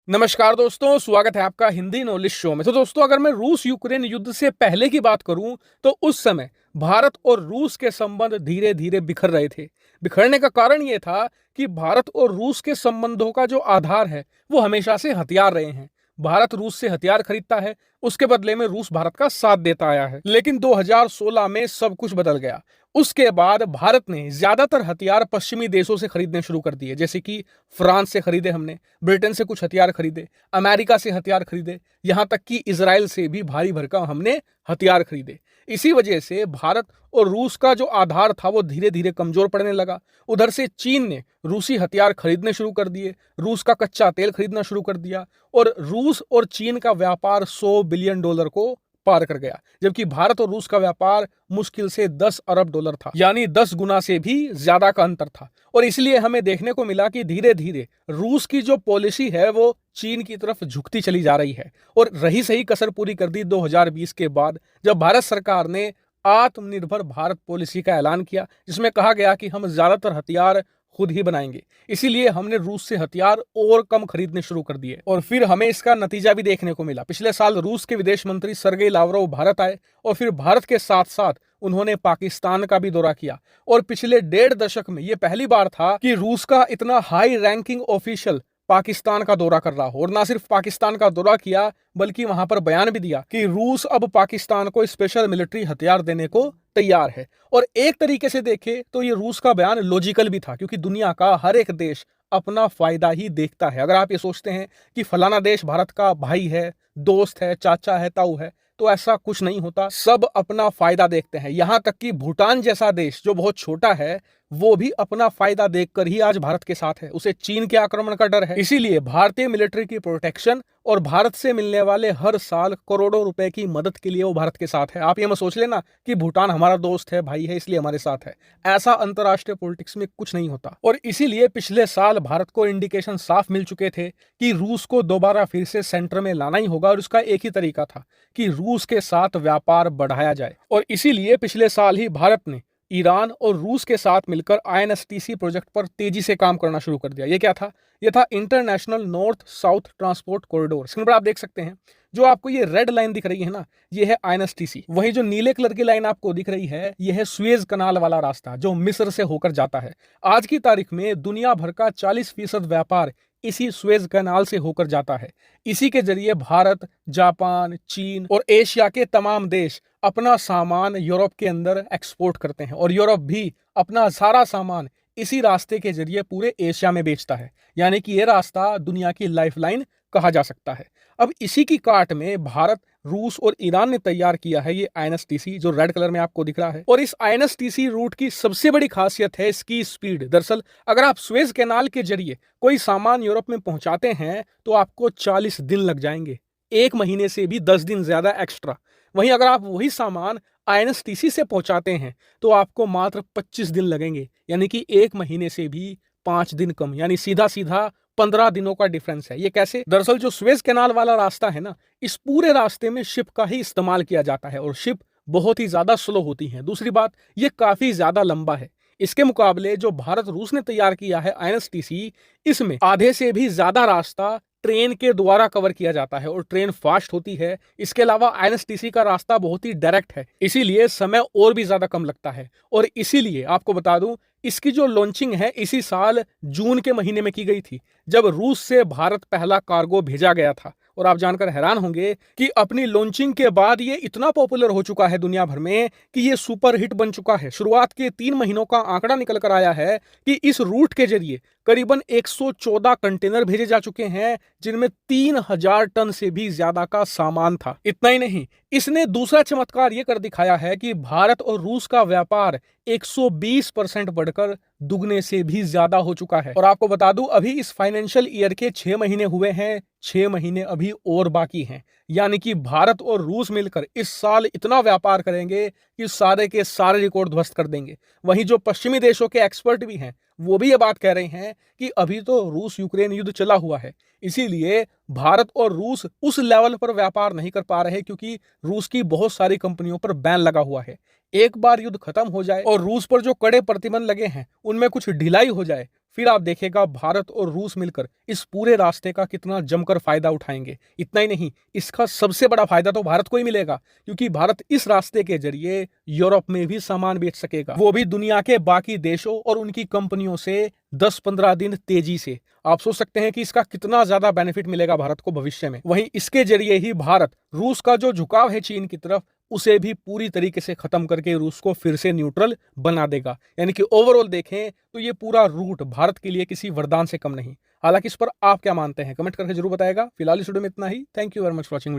नमस्कार दोस्तों, स्वागत है आपका हिंदी नॉलेज शो में। तो दोस्तों, अगर मैं रूस यूक्रेन युद्ध से पहले की बात करूं तो उस समय भारत और रूस के संबंध धीरे धीरे बिखर रहे थे। बिखरने का कारण यह था कि भारत और रूस के संबंधों का जो आधार है वो हमेशा से हथियार रहे हैं। भारत रूस से हथियार खरीदता है, उसके बदले में रूस भारत का साथ देता आया है। लेकिन 2016 में सब कुछ बदल गया। उसके बाद भारत ने ज्यादातर हथियार पश्चिमी देशों से खरीदने शुरू कर दिए, जैसे कि फ्रांस से खरीदे हमने, ब्रिटेन से कुछ हथियार खरीदे, अमेरिका से हथियार खरीदे, यहां तक कि इजराइल से भी भारी भरकम हमने हथियार खरीदे। इसी वजह से भारत और रूस का जो आधार था वो धीरे धीरे कमजोर पड़ने लगा। उधर से चीन ने रूसी हथियार खरीदने शुरू कर दिए, रूस का कच्चा तेल खरीदना शुरू कर दिया और रूस और चीन का व्यापार $100 बिलियन को पार कर गया, जबकि भारत और रूस का व्यापार मुश्किल से $10 अरब था, यानी 10 गुना से भी ज्यादा का अंतर था। और इसलिए हमें देखने को मिला कि धीरे धीरे रूस की जो पॉलिसी है वो चीन की तरफ झुकती चली जा रही है। और रही सही कसर पूरी कर दी 2020 के बाद, जब भारत सरकार ने आत्मनिर्भर भारत पॉलिसी का ऐलान किया, जिसमें कहा गया कि हम ज्यादातर हथियार खुद ही बनाएंगे। इसीलिए हमने रूस से हथियार और कम खरीदने शुरू कर दिए और फिर हमें इसका नतीजा भी देखने को मिला। पिछले साल रूस के विदेश मंत्री सर्गेई लावरोव भारत आए और फिर भारत के साथ साथ उन्होंने पाकिस्तान का भी दौरा किया। और पिछले 1.5 दशक में यह पहली बार था कि रूस का इतना हाई रैंकिंग ऑफिशियल पाकिस्तान का दौरा कर रहा हो। और ना सिर्फ पाकिस्तान का दौरा किया, बल्कि वहां पर बयान भी दिया कि रूस अब पाकिस्तान को स्पेशल मिलिट्री हथियार देने को तैयार है। और एक तरीके से देखे तो ये रूस का बयान लॉजिकल भी था, क्योंकि दुनिया का हर एक देश अपना फायदा ही देखता है। अगर आप ये सोचते हैं कि फलाना देश भारत का भाई है, दोस्त है, चाचा है, ताऊ है, तो ऐसा कुछ नहीं होता। सब अपना फायदा देखते हैं। यहां तक कि भूटान जैसा देश जो बहुत छोटा है, वो भी अपना फायदा देखकर ही आज भारत के साथ है। उसे चीन के आक्रमण का डर है। इसीलिए भारतीय मिलिट्री की प्रोटेक्शन और भारत से मिलने वाले हर साल करोड़ों रुपए की मदद के लिए वो भारत के साथ है। आप ये मत सोच लेना कि भूटान हमारा दोस्त है, भाई है, इसलिए हमारे साथ है। ऐसा अंतरराष्ट्रीय पॉलिटिक्स में कुछ नहीं होता। और इसीलिए पिछले साल भारत को इंडिकेशन साफ मिल चुके थे कि रूस को दोबारा फिर से सेंटर में लाना ही होगा। और उसका एक ही तरीका था कि रूस के साथ व्यापार बढ़ाया जाए। और इसीलिए पिछले साल ही भारत ने ईरान और रूस के साथ मिलकर INSTC प्रोजेक्ट पर तेजी से काम करना शुरू कर दिया। ये क्या था? ये था international north south transport corridor. Screen पर आप देख सकते हैं, जो आपको ये रेड लाइन दिख रही है ना, ये है INSTC। वही जो नीले कलर की लाइन आपको दिख रही है, ये है सुएज कनाल वाला रास्ता जो मिस्र से होकर जाता है। आज की तारीख में दुनिया भर का 40% व्यापार इसी सुएज कनाल से होकर जाता है। इसी के जरिए भारत, जापान, चीन और एशिया के तमाम देश अपना सामान यूरोप के अंदर एक्सपोर्ट करते हैं और यूरोप भी अपना सारा सामान इसी रास्ते के जरिए पूरे एशिया में बेचता है। यानी कि यह रास्ता दुनिया की लाइफलाइन कहा जा सकता है। अब इसी की काट में भारत, रूस और ईरान ने तैयार किया है ये INSTC, जो रेड कलर में आपको दिख रहा है। और इस INSTC रूट की सबसे बड़ी खासियत है इसकी स्पीड। दरअसल अगर आप सुएज कैनाल के जरिए कोई सामान यूरोप में पहुंचाते हैं तो आपको 40 दिन लग जाएंगे, 1 महीने से भी 10 दिन ज्यादा एक्स्ट्रा। वहीं अगर आप वही सामान INSTC से पहुंचाते हैं तो आपको मात्र 25 दिन लगेंगे, यानी कि 1 महीने से भी 5 दिन कम, यानी सीधा सीधा 15 दिनों का डिफरेंस है। ये कैसे? दरअसल जो सुएज कैनाल वाला रास्ता है ना, इस पूरे रास्ते में शिप का ही इस्तेमाल किया जाता है और शिप बहुत ही ज्यादा स्लो होती हैं। दूसरी बात, ये काफी ज्यादा लंबा है। इसके मुकाबले जो भारत रूस ने तैयार किया है INSTC, इसमें आधे से भी ज्यादा रास्ता ट्रेन के द्वारा कवर किया जाता है और ट्रेन फास्ट होती है। इसके अलावा INSTC का रास्ता बहुत ही डायरेक्ट है, इसीलिए समय और भी ज्यादा कम लगता है। और इसीलिए आपको बता दूं, इसकी जो लॉन्चिंग है इसी साल जून के महीने में की गई थी, जब रूस से भारत पहला कार्गो भेजा गया था। और आप जानकर हैरान होंगे कि अपनी लॉन्चिंग के बाद ये इतना पॉपुलर हो चुका है दुनिया भर में कि ये सुपर हिट बन चुका है। शुरुआत के 3 महीनों का आंकड़ा निकल कर आया है कि इस रूट के जरिए करीबन 114 कंटेनर भेजे जा चुके हैं, जिनमें 3000 टन से भी ज्यादा का सामान था। इतना ही नहीं, इसने दूसरा चमत्कार ये कर दिखाया है कि भारत और रूस का व्यापार 120% बढ़कर दुगने से भी ज्यादा हो चुका है। और आपको बता दूं, अभी इस फाइनेंशियल ईयर के 6 महीने हुए हैं, 6 महीने अभी और बाकी हैं। यानी कि भारत और रूस मिलकर इस साल इतना व्यापार करेंगे कि सारे के सारे रिकॉर्ड ध्वस्त कर देंगे। वहीं जो पश्चिमी देशों के एक्सपर्ट भी हैं, वो भी ये बात कह रहे हैं कि अभी तो रूस यूक्रेन युद्ध चला हुआ है, इसीलिए भारत और रूस उस लेवल पर व्यापार नहीं कर पा रहे, क्योंकि रूस की बहुत सारी कंपनियों पर बैन लगा हुआ है। एक बार युद्ध खत्म हो जाए और रूस पर जो कड़े प्रतिबंध लगे हैं उनमें कुछ ढिलाई हो जाए, फिर आप देखिएगा भारत और रूस मिलकर इस पूरे रास्ते का कितना जमकर फायदा उठाएंगे। इतना ही नहीं, इसका सबसे बड़ा फायदा तो भारत को ही मिलेगा, क्योंकि भारत इस रास्ते के जरिए यूरोप में भी सामान बेच सकेगा, वो भी दुनिया के बाकी देशों और उनकी कंपनियों से 10-15 दिन तेजी से। आप सोच सकते हैं कि इसका कितना ज्यादा बेनिफिट मिलेगा भारत को भविष्य में। वहीं इसके जरिए ही भारत रूस का जो झुकाव है चीन की तरफ, उसे भी पूरी तरीके से खत्म करके रूस को फिर से न्यूट्रल बना देगा। यानी कि ओवरऑल देखें तो ये पूरा रूट भारत के लिए किसी वरदान से कम नहीं। हालांकि इस पर आप क्या मानते हैं, कमेंट करके जरूर बताएगा। फिलहाल इस वीडियो में इतना ही। Thank you very much for watching.